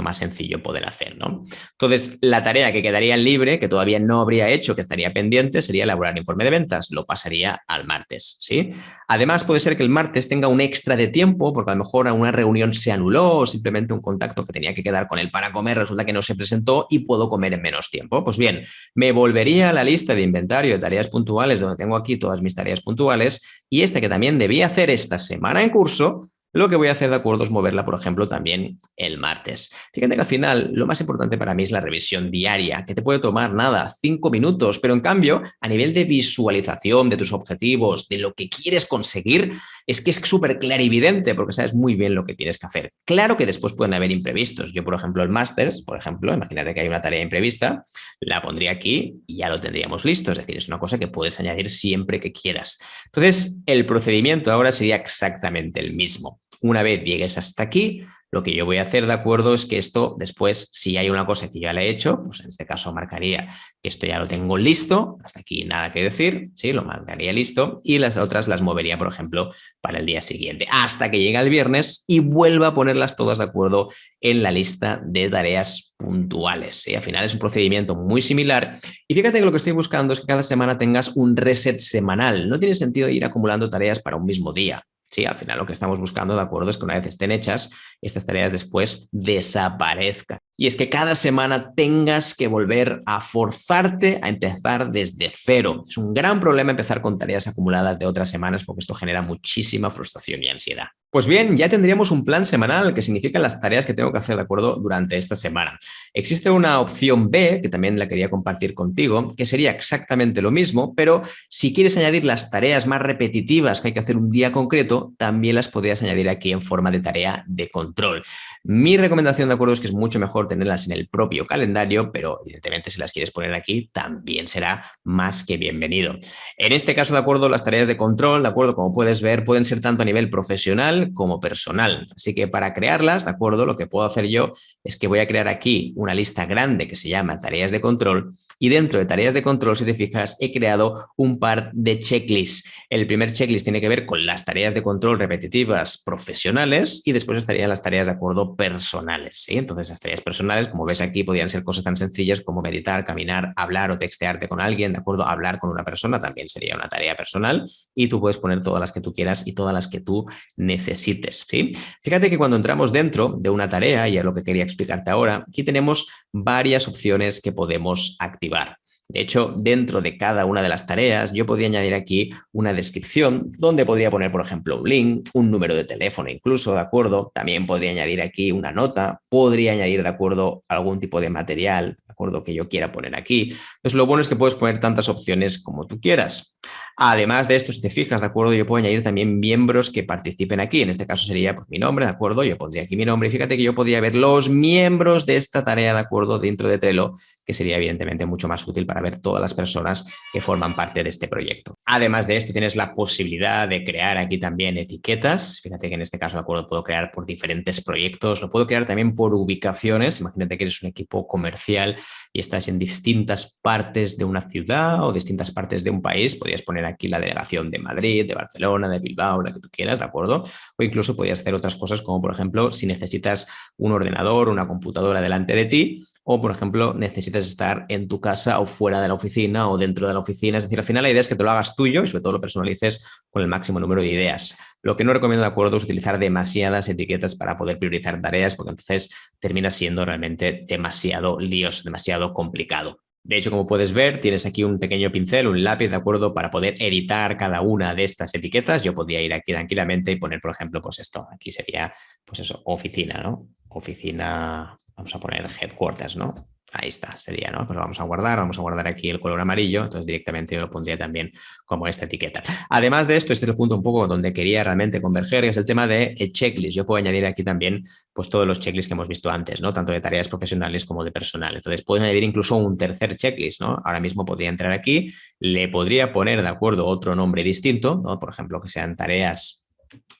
más sencillo poder hacer, ¿no? Entonces, la tarea que quedaría libre, que todavía no habría hecho, que estaría pendiente, sería elaborar informe de ventas. Lo pasaría al martes, ¿sí? Además, puede ser que el martes tenga un extra de tiempo, porque a lo mejor una reunión se anuló o simplemente un contacto que tenía que quedar con él para comer resulta que no se presentó y puedo comer en menos tiempo. Pues bien, me volvería a la lista de inventario de tareas puntuales donde tengo aquí todas mis tareas puntuales y esta que también debía hacer esta semana en curso, lo que voy a hacer, de acuerdo, es moverla, por ejemplo, también el martes. Fíjate que al final lo más importante para mí es la revisión diaria, que te puede tomar nada, 5 minutos, pero en cambio, a nivel de visualización de tus objetivos, de lo que quieres conseguir, es que es súper clarividente porque sabes muy bien lo que tienes que hacer. Claro que después pueden haber imprevistos. Yo, por ejemplo, el máster, por ejemplo, imagínate que hay una tarea imprevista, la pondría aquí y ya lo tendríamos listo. Es decir, es una cosa que puedes añadir siempre que quieras. Entonces, el procedimiento ahora sería exactamente el mismo. Una vez llegues hasta aquí, lo que yo voy a hacer, de acuerdo, es que esto después, si hay una cosa que ya la he hecho, pues en este caso marcaría que esto ya lo tengo listo, hasta aquí nada que decir, sí, lo marcaría listo, y las otras las movería, por ejemplo, para el día siguiente, hasta que llegue el viernes y vuelva a ponerlas todas, de acuerdo, en la lista de tareas puntuales. ¿Sí? Al final es un procedimiento muy similar y fíjate que lo que estoy buscando es que cada semana tengas un reset semanal. No tiene sentido ir acumulando tareas para un mismo día. Sí, al final lo que estamos buscando, de acuerdo, es que una vez estén hechas, estas tareas después desaparezcan. Y es que cada semana tengas que volver a forzarte a empezar desde cero. Es un gran problema empezar con tareas acumuladas de otras semanas porque esto genera muchísima frustración y ansiedad. Pues bien, ya tendríamos un plan semanal que significa las tareas que tengo que hacer, de acuerdo, durante esta semana. Existe una opción B, que también la quería compartir contigo, que sería exactamente lo mismo, pero si quieres añadir las tareas más repetitivas que hay que hacer un día concreto, también las podrías añadir aquí en forma de tarea de control. Mi recomendación, de acuerdo, es que es mucho mejor tenerlas en el propio calendario, pero evidentemente si las quieres poner aquí, también será más que bienvenido. En este caso, de acuerdo, las tareas de control, de acuerdo, como puedes ver, pueden ser tanto a nivel profesional como personal. Así que para crearlas, de acuerdo, lo que puedo hacer yo es que voy a crear aquí una lista grande que se llama tareas de control y dentro de tareas de control, si te fijas, he creado un par de checklists. El primer checklist tiene que ver con las tareas de control repetitivas profesionales y después estarían las tareas de acuerdo personales. ¿Sí? Entonces, las tareas personales, como ves aquí, podrían ser cosas tan sencillas como meditar, caminar, hablar o textearte con alguien, ¿de acuerdo? Hablar con una persona también sería una tarea personal y tú puedes poner todas las que tú quieras y todas las que tú necesites, ¿sí? Fíjate que cuando entramos dentro de una tarea, y es lo que quería explicarte ahora, aquí tenemos varias opciones que podemos activar. De hecho, dentro de cada una de las tareas, yo podría añadir aquí una descripción donde podría poner, por ejemplo, un link, un número de teléfono incluso, ¿de acuerdo? También podría añadir aquí una nota, podría añadir, ¿de acuerdo?, algún tipo de material, ¿de acuerdo?, que yo quiera poner aquí. Entonces, lo bueno es que puedes poner tantas opciones como tú quieras. Además de esto, si te fijas, ¿de acuerdo?, yo puedo añadir también miembros que participen aquí. En este caso sería pues, mi nombre, ¿de acuerdo? Yo pondría aquí mi nombre y fíjate que yo podría ver los miembros de esta tarea, ¿de acuerdo?, dentro de Trello, que sería evidentemente mucho más útil para ver todas las personas que forman parte de este proyecto. Además de esto, tienes la posibilidad de crear aquí también etiquetas. Fíjate que en este caso, ¿de acuerdo?, puedo crear por diferentes proyectos. Lo puedo crear también por ubicaciones. Imagínate que eres un equipo comercial y estás en distintas partes de una ciudad o distintas partes de un país. Podrías poner aquí la delegación de Madrid, de Barcelona, de Bilbao, la que tú quieras, ¿de acuerdo? O incluso podrías hacer otras cosas como, por ejemplo, si necesitas un ordenador, una computadora delante de ti, o, por ejemplo, necesitas estar en tu casa o fuera de la oficina o dentro de la oficina. Es decir, al final la idea es que te lo hagas tuyo y sobre todo lo personalices con el máximo número de ideas. Lo que no recomiendo, de acuerdo, es utilizar demasiadas etiquetas para poder priorizar tareas porque entonces termina siendo realmente demasiado lioso, demasiado complicado. De hecho, como puedes ver, tienes aquí un pequeño pincel, un lápiz, ¿de acuerdo?, para poder editar cada una de estas etiquetas. Yo podría ir aquí tranquilamente y poner, por ejemplo, pues esto. Aquí sería, pues eso, oficina, ¿no? Oficina, vamos a poner headquarters, ¿no? Ahí está, sería, ¿no? Pues vamos a guardar aquí el color amarillo, entonces directamente yo lo pondría también como esta etiqueta. Además de esto, este es el punto un poco donde quería realmente converger, que es el tema de checklist. Yo puedo añadir aquí también pues todos los checklists que hemos visto antes, ¿no? Tanto de tareas profesionales como de personal. Entonces puedes añadir incluso un tercer checklist, ¿no? Ahora mismo podría entrar aquí, le podría poner, de acuerdo, otro nombre distinto, ¿no? Por ejemplo, que sean tareas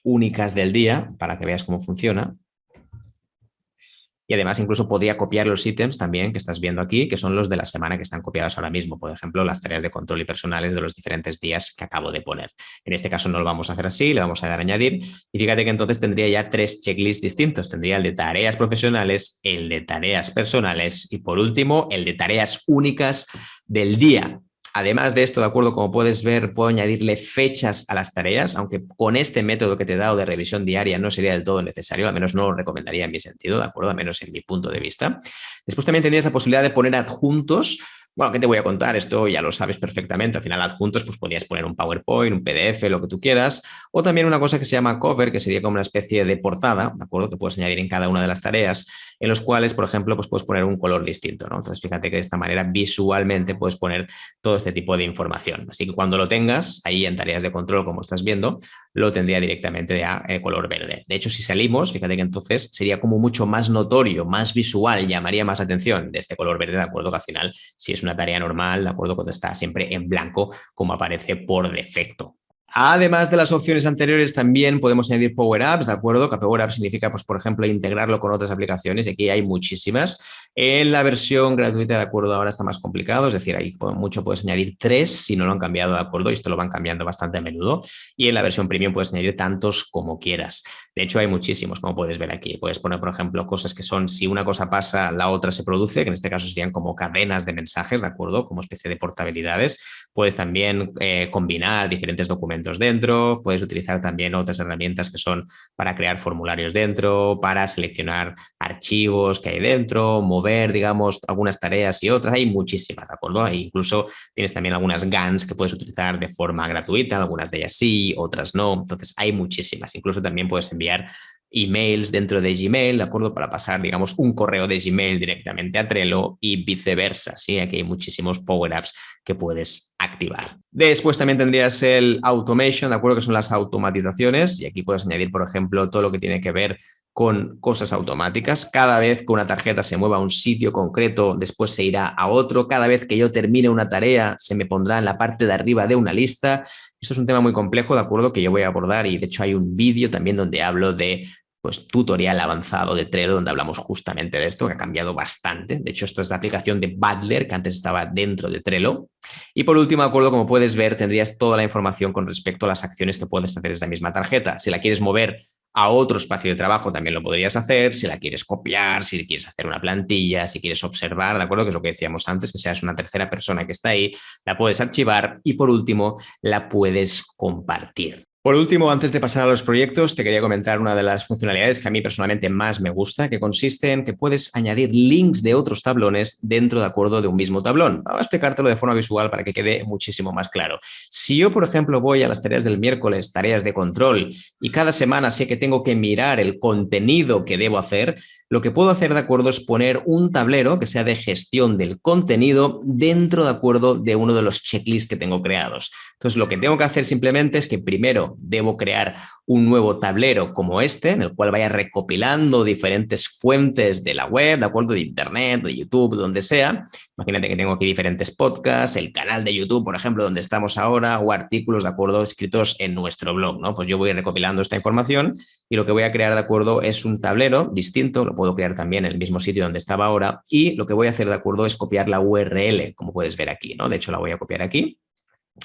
únicas del día para que veas cómo funciona. Y además incluso podría copiar los ítems también que estás viendo aquí, que son los de la semana que están copiados ahora mismo. Por ejemplo, las tareas de control y personales de los diferentes días que acabo de poner. En este caso no lo vamos a hacer así, le vamos a dar a añadir. Y fíjate que entonces tendría ya 3 checklists distintos. Tendría el de tareas profesionales, el de tareas personales y por último el de tareas únicas del día. Además de esto, de acuerdo, como puedes ver, puedo añadirle fechas a las tareas, aunque con este método que te he dado de revisión diaria no sería del todo necesario, al menos no lo recomendaría en mi sentido, ¿de acuerdo? Al menos en mi punto de vista. Después también tendrías la posibilidad de poner adjuntos. Bueno, ¿qué te voy a contar? Esto ya lo sabes perfectamente. Al final, adjuntos, pues podrías poner un PowerPoint, un PDF, lo que tú quieras. O también una cosa que se llama cover, que sería como una especie de portada, ¿de acuerdo?, que puedes añadir en cada una de las tareas, en los cuales, por ejemplo, pues puedes poner un color distinto, ¿no? Entonces, fíjate que de esta manera visualmente puedes poner todo este tipo de información. Así que cuando lo tengas ahí en tareas de control, como estás viendo, lo tendría directamente a color verde. De hecho, si salimos, fíjate que entonces sería como mucho más notorio, más visual, llamaría más atención de este color verde, ¿de acuerdo? Que al final, si es una tarea normal, ¿de acuerdo?, cuando está siempre en blanco, como aparece por defecto. Además de las opciones anteriores, también podemos añadir Power Apps, ¿de acuerdo? Que Power Apps significa, pues, por ejemplo, integrarlo con otras aplicaciones, y aquí hay muchísimas. En la versión gratuita, de acuerdo, ahora está más complicado, es decir, ahí mucho puedes añadir 3 si no lo han cambiado, ¿de acuerdo? Y esto lo van cambiando bastante a menudo. Y en la versión premium puedes añadir tantos como quieras. De hecho, hay muchísimos, como puedes ver aquí. Puedes poner, por ejemplo, cosas que son, si una cosa pasa, la otra se produce, que en este caso serían como cadenas de mensajes, ¿de acuerdo? Como especie de portabilidades. Puedes también combinar diferentes documentos dentro, puedes utilizar también otras herramientas que son para crear formularios dentro, para seleccionar archivos que hay dentro, mover, digamos, algunas tareas y otras. Hay muchísimas, ¿de acuerdo? E incluso tienes también algunas GANs que puedes utilizar de forma gratuita, algunas de ellas sí, otras no. Entonces hay muchísimas. Incluso también puedes enviar emails dentro de Gmail, ¿de acuerdo?, para pasar, digamos, un correo de Gmail directamente a Trello y viceversa, ¿sí? Aquí hay muchísimos Power Apps que puedes activar. Después también tendrías el Automation, ¿de acuerdo?, que son las automatizaciones, y aquí puedes añadir, por ejemplo, todo lo que tiene que ver con cosas automáticas. Cada vez que una tarjeta se mueva a un sitio concreto, después se irá a otro. Cada vez que yo termine una tarea, se me pondrá en la parte de arriba de una lista. Esto es un tema muy complejo, ¿de acuerdo?, que yo voy a abordar, y de hecho hay un vídeo también donde hablo de pues tutorial avanzado de Trello, donde hablamos justamente de esto, que ha cambiado bastante. De hecho, esto es la aplicación de Butler, que antes estaba dentro de Trello. Y por último, de acuerdo, como puedes ver, tendrías toda la información con respecto a las acciones que puedes hacer en esa misma tarjeta. Si la quieres mover a otro espacio de trabajo también lo podrías hacer, si la quieres copiar, si quieres hacer una plantilla, si quieres observar, ¿de acuerdo? Que es lo que decíamos antes, que seas una tercera persona que está ahí, la puedes archivar y por último la puedes compartir. Por último, antes de pasar a los proyectos, te quería comentar una de las funcionalidades que a mí personalmente más me gusta, que consiste en que puedes añadir links de otros tablones dentro, de acuerdo, de un mismo tablón. Voy a explicártelo de forma visual para que quede muchísimo más claro. Si yo, por ejemplo, voy a las tareas del miércoles, tareas de control, y cada semana sé que tengo que mirar el contenido que debo hacer, lo que puedo hacer, de acuerdo, es poner un tablero que sea de gestión del contenido dentro, de acuerdo, de uno de los checklists que tengo creados. Entonces, lo que tengo que hacer simplemente es que primero debo crear un nuevo tablero como este, en el cual vaya recopilando diferentes fuentes de la web, de acuerdo, de internet, de YouTube, donde sea. Imagínate que tengo aquí diferentes podcasts, el canal de YouTube, por ejemplo, donde estamos ahora, o artículos, de acuerdo, escritos en nuestro blog, ¿no? Pues yo voy recopilando esta información y lo que voy a crear, de acuerdo, es un tablero distinto, lo puedo crear también en el mismo sitio donde estaba ahora y lo que voy a hacer, de acuerdo, es copiar la URL, como puedes ver aquí, ¿no? De hecho, la voy a copiar aquí.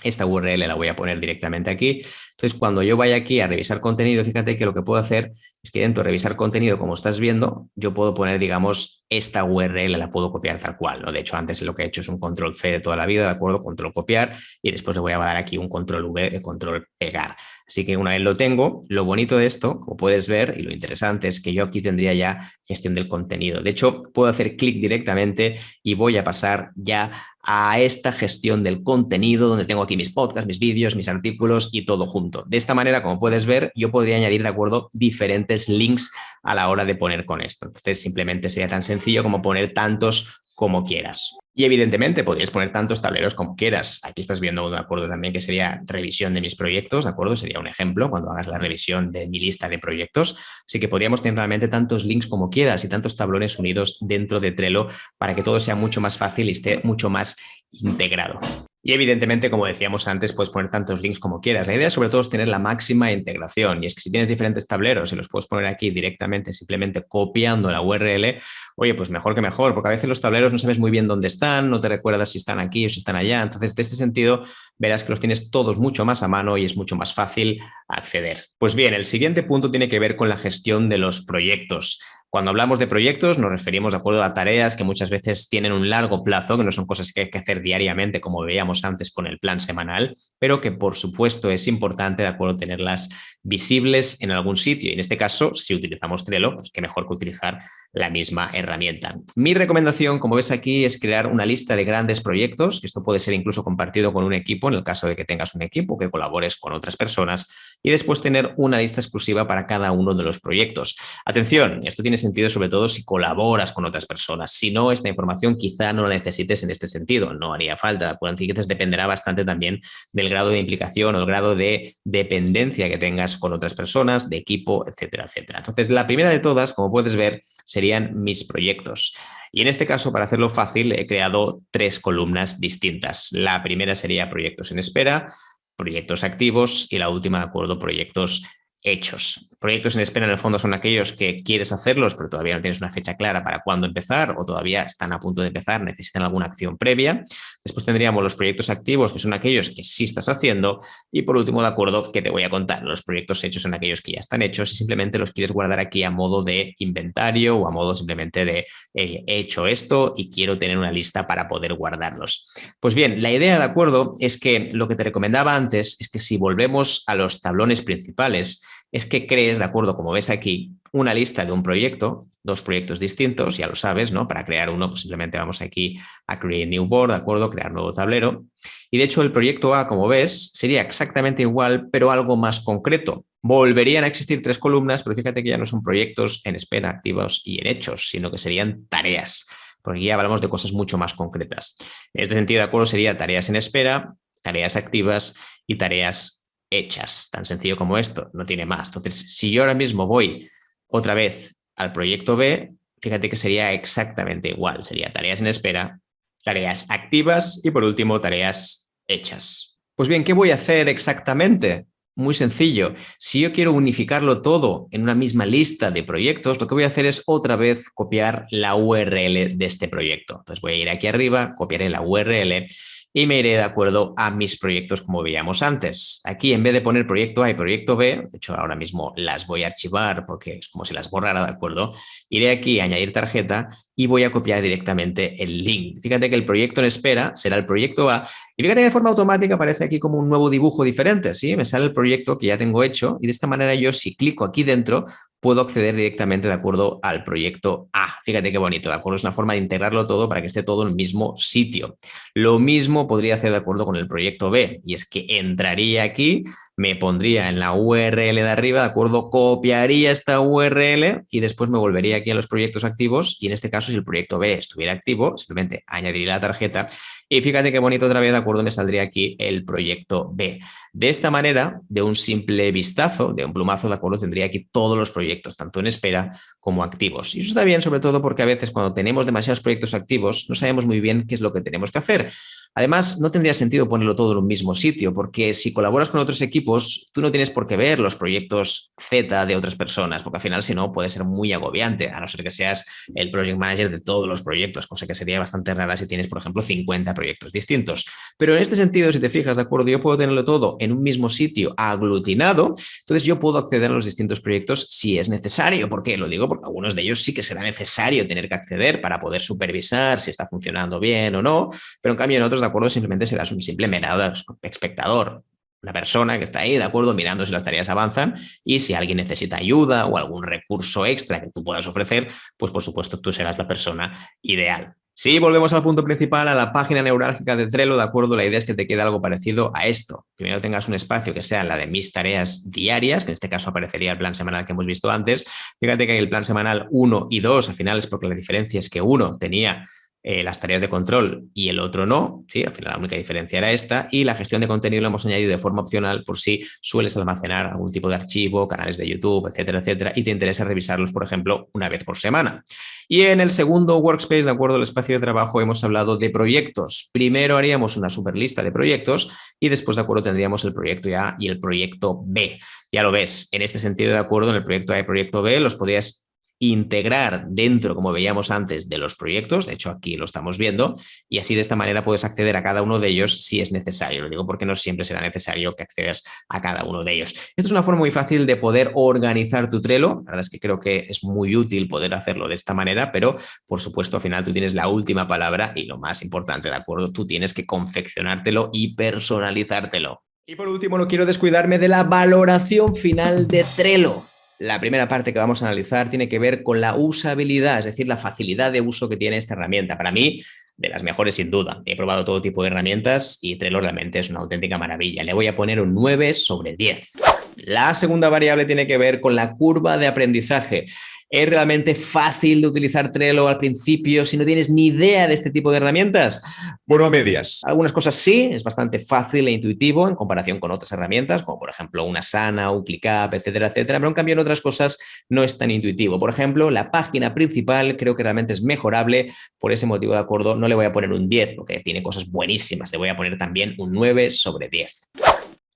Esta URL la voy a poner directamente aquí. Entonces, cuando yo vaya aquí a revisar contenido, fíjate que lo que puedo hacer es que dentro de revisar contenido, como estás viendo, yo puedo poner, digamos, esta URL la puedo copiar tal cual, ¿no? De hecho, antes lo que he hecho es un control C de toda la vida, ¿de acuerdo? Control copiar y después le voy a dar aquí un control V de control pegar. Así que una vez lo tengo, lo bonito de esto, como puedes ver, y lo interesante es que yo aquí tendría ya gestión del contenido. De hecho, puedo hacer clic directamente y voy a pasar ya a esta gestión del contenido donde tengo aquí mis podcasts, mis vídeos, mis artículos y todo junto. De esta manera, como puedes ver, yo podría añadir, de acuerdo, diferentes links a la hora de poner con esto. Entonces, simplemente sería tan sencillo como poner tantos como quieras. Y evidentemente podrías poner tantos tableros como quieras. Aquí estás viendo, de acuerdo, también que sería revisión de mis proyectos, ¿de acuerdo? Sería un ejemplo cuando hagas la revisión de mi lista de proyectos. Así que podríamos tener realmente tantos links como quieras y tantos tablones unidos dentro de Trello para que todo sea mucho más fácil y esté mucho más integrado. Y evidentemente, como decíamos antes, puedes poner tantos links como quieras. La idea sobre todo es tener la máxima integración y es que si tienes diferentes tableros y los puedes poner aquí directamente, simplemente copiando la URL, oye, pues mejor que mejor, porque a veces los tableros no sabes muy bien dónde están, no te recuerdas si están aquí o si están allá. Entonces, de este sentido, verás que los tienes todos mucho más a mano y es mucho más fácil acceder. Pues bien, el siguiente punto tiene que ver con la gestión de los proyectos. Cuando hablamos de proyectos nos referimos, de acuerdo, a tareas que muchas veces tienen un largo plazo, que no son cosas que hay que hacer diariamente, como veíamos antes con el plan semanal, pero que por supuesto es importante, de acuerdo, tenerlas visibles en algún sitio. Y en este caso, si utilizamos Trello, pues qué mejor que utilizar la misma herramienta. Mi recomendación, como ves aquí, es crear una lista de grandes proyectos, que esto puede ser incluso compartido con un equipo, en el caso de que tengas un equipo, que colabores con otras personas, y después tener una lista exclusiva para cada uno de los proyectos. Atención, esto tiene sentido sobre todo si colaboras con otras personas. Si no, esta información quizá no la necesites en este sentido, no haría falta. Entonces dependerá bastante también del grado de implicación o el grado de dependencia que tengas con otras personas, de equipo, etcétera, etcétera. Entonces, la primera de todas, como puedes ver, serían mis proyectos. Y en este caso, para hacerlo fácil, he creado 3 columnas distintas. La primera sería proyectos en espera, proyectos activos y la última, de acuerdo, proyectos hechos. Proyectos en espera en el fondo son aquellos que quieres hacerlos, pero todavía no tienes una fecha clara para cuándo empezar o todavía están a punto de empezar, necesitan alguna acción previa. Después tendríamos los proyectos activos, que son aquellos que sí estás haciendo. Y por último, de acuerdo, que te voy a contar, los proyectos hechos son aquellos que ya están hechos y simplemente los quieres guardar aquí a modo de inventario o a modo simplemente de he hecho esto y quiero tener una lista para poder guardarlos. Pues bien, la idea, de acuerdo, es que lo que te recomendaba antes es que si volvemos a los tablones principales, es que crees, de acuerdo, como ves aquí, una lista de un proyecto, 2 proyectos distintos, ya lo sabes, ¿no? Para crear uno, pues simplemente vamos aquí a Create New Board, ¿de acuerdo? Crear nuevo tablero. Y de hecho, el proyecto A, como ves, sería exactamente igual, pero algo más concreto. Volverían a existir 3 columnas, pero fíjate que ya no son proyectos en espera, activos y en hechos, sino que serían tareas, porque ya hablamos de cosas mucho más concretas. En este sentido, de acuerdo, sería tareas en espera, tareas activas y tareas hechas. Tan sencillo como esto, no tiene más. Entonces, si yo ahora mismo voy otra vez al proyecto B, fíjate que sería exactamente igual. Sería tareas en espera, tareas activas y por último tareas hechas. Pues bien, ¿qué voy a hacer exactamente? Muy sencillo. Si yo quiero unificarlo todo en una misma lista de proyectos, lo que voy a hacer es otra vez copiar la URL de este proyecto. Entonces voy a ir aquí arriba, copiaré la URL y me iré de acuerdo a mis proyectos como veíamos antes. Aquí en vez de poner proyecto A y proyecto B, de hecho ahora mismo las voy a archivar porque es como si las borrara, ¿de acuerdo? Iré aquí a añadir tarjeta y voy a copiar directamente el link. Fíjate que el proyecto en espera será el proyecto A y fíjate que de forma automática aparece aquí como un nuevo dibujo diferente, ¿sí? Me sale el proyecto que ya tengo hecho y de esta manera yo si clico aquí dentro puedo acceder directamente de acuerdo al proyecto A. Fíjate qué bonito, ¿de acuerdo? Es una forma de integrarlo todo para que esté todo en el mismo sitio. Lo mismo podría hacer de acuerdo con el proyecto B, y es que entraría aquí, me pondría en la URL de arriba, ¿de acuerdo? Copiaría esta URL y después me volvería aquí a los proyectos activos y en este caso si el proyecto B estuviera activo, simplemente añadiría la tarjeta y fíjate qué bonito otra vez, ¿de acuerdo? Me saldría aquí el proyecto B. De esta manera, de un simple vistazo, de un plumazo, ¿de acuerdo? Tendría aquí todos los proyectos, tanto en espera como activos. Y eso está bien, sobre todo porque a veces cuando tenemos demasiados proyectos activos, no sabemos muy bien qué es lo que tenemos que hacer. Además, no tendría sentido ponerlo todo en un mismo sitio, porque si colaboras con otros equipos, tú no tienes por qué ver los proyectos Z de otras personas, porque al final, si no, puede ser muy agobiante, a no ser que seas el project manager de todos los proyectos, cosa que sería bastante rara si tienes, por ejemplo, 50 proyectos distintos. Pero en este sentido, si te fijas, ¿de acuerdo? Yo puedo tenerlo todo en un mismo sitio aglutinado, entonces yo puedo acceder a los distintos proyectos si es necesario. ¿Por qué? Lo digo porque algunos de ellos sí que será necesario tener que acceder para poder supervisar si está funcionando bien o no, pero en cambio en otros, de acuerdo, simplemente serás un simple merado espectador. Una persona que está ahí, de acuerdo, mirando si las tareas avanzan y si alguien necesita ayuda o algún recurso extra que tú puedas ofrecer, pues por supuesto tú serás la persona ideal. Si volvemos al punto principal, a la página neurálgica de Trello, de acuerdo, la idea es que te quede algo parecido a esto. Primero tengas un espacio que sea la de mis tareas diarias, que en este caso aparecería el plan semanal que hemos visto antes. Fíjate que el plan semanal 1 y 2, al final es porque la diferencia es que uno tenía las tareas de control y el otro no, ¿sí? Al final la única diferencia era esta, y la gestión de contenido la hemos añadido de forma opcional por si sueles almacenar algún tipo de archivo, canales de YouTube, etcétera, etcétera, y te interesa revisarlos, por ejemplo, una vez por semana. Y en el segundo workspace, de acuerdo, el espacio de trabajo, hemos hablado de proyectos. Primero haríamos una super lista de proyectos y después, de acuerdo, tendríamos el proyecto A y el proyecto B. Ya lo ves, en este sentido, de acuerdo, en el proyecto A y el proyecto B los podrías integrar dentro, como veíamos antes, de los proyectos, de hecho aquí lo estamos viendo, y así de esta manera puedes acceder a cada uno de ellos si es necesario. Lo digo porque no siempre será necesario que accedas a cada uno de ellos. Esto es una forma muy fácil de poder organizar tu Trello. La verdad es que creo que es muy útil poder hacerlo de esta manera, pero por supuesto al final tú tienes la última palabra y lo más importante, ¿de acuerdo? Tú tienes que confeccionártelo y personalizártelo. Y por último, no quiero descuidarme de la valoración final de Trello. La primera parte que vamos a analizar tiene que ver con la usabilidad, es decir, la facilidad de uso que tiene esta herramienta. Para mí, de las mejores sin duda. He probado todo tipo de herramientas y Trello realmente es una auténtica maravilla. Le voy a poner un 9 sobre 10. La segunda variable tiene que ver con la curva de aprendizaje. ¿Es realmente fácil de utilizar Trello al principio si no tienes ni idea de este tipo de herramientas? Bueno, a medias. Algunas cosas sí, es bastante fácil e intuitivo en comparación con otras herramientas, como por ejemplo una Asana, un ClickUp, etcétera, etcétera, pero en cambio en otras cosas no es tan intuitivo. Por ejemplo, la página principal creo que realmente es mejorable, por ese motivo, de acuerdo, no le voy a poner un 10, porque tiene cosas buenísimas, le voy a poner también un 9 sobre 10.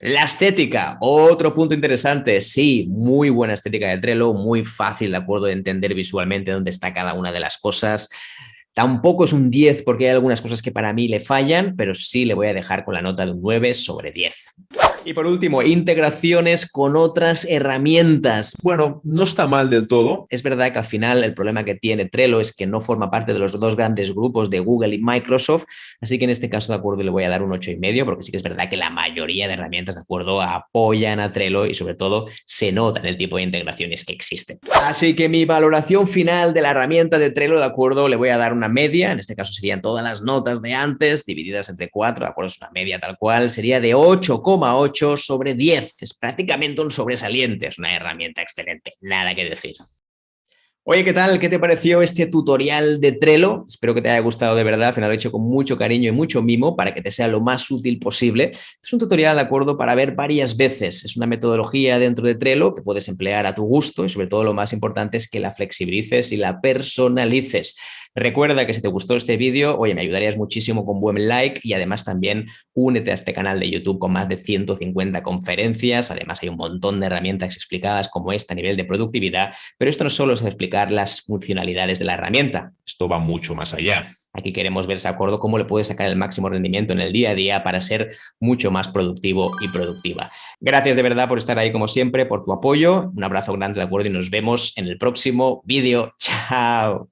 La estética, otro punto interesante. Sí, muy buena estética de Trello, muy fácil, de acuerdo, de entender visualmente dónde está cada una de las cosas. Tampoco es un 10 porque hay algunas cosas que para mí le fallan, pero sí le voy a dejar con la nota de un 9 sobre 10. Y por último, integraciones con otras herramientas. Bueno, no está mal del todo. Es verdad que al final el problema que tiene Trello es que no forma parte de los dos grandes grupos de Google y Microsoft, así que en este caso, de acuerdo, le voy a dar un 8,5 porque sí que es verdad que la mayoría de herramientas, de acuerdo, apoyan a Trello y sobre todo se nota en el tipo de integraciones que existen. Así que mi valoración final de la herramienta de Trello, de acuerdo, le voy a dar una media, en este caso serían todas las notas de antes divididas entre 4, de acuerdo, es una media tal cual, sería de 8,8 sobre 10. Es prácticamente un sobresaliente, es una herramienta excelente, nada que decir. Oye, ¿qué tal? ¿Qué te pareció este tutorial de Trello? Espero que te haya gustado de verdad. Al final lo he hecho con mucho cariño y mucho mimo para que te sea lo más útil posible. Es un tutorial, de acuerdo, para ver varias veces. Es una metodología dentro de Trello que puedes emplear a tu gusto y sobre todo lo más importante es que la flexibilices y la personalices. Recuerda que si te gustó este vídeo, oye, me ayudarías muchísimo con buen like y además también únete a este canal de YouTube con más de 150 conferencias. Además hay un montón de herramientas explicadas como esta a nivel de productividad, pero esto no solo es explicar las funcionalidades de la herramienta, esto va mucho más allá. Aquí queremos ver, ¿de acuerdo?, cómo le puedes sacar el máximo rendimiento en el día a día para ser mucho más productivo y productiva. Gracias de verdad por estar ahí como siempre, por tu apoyo. Un abrazo grande, ¿de acuerdo? Y nos vemos en el próximo vídeo. ¡Chao!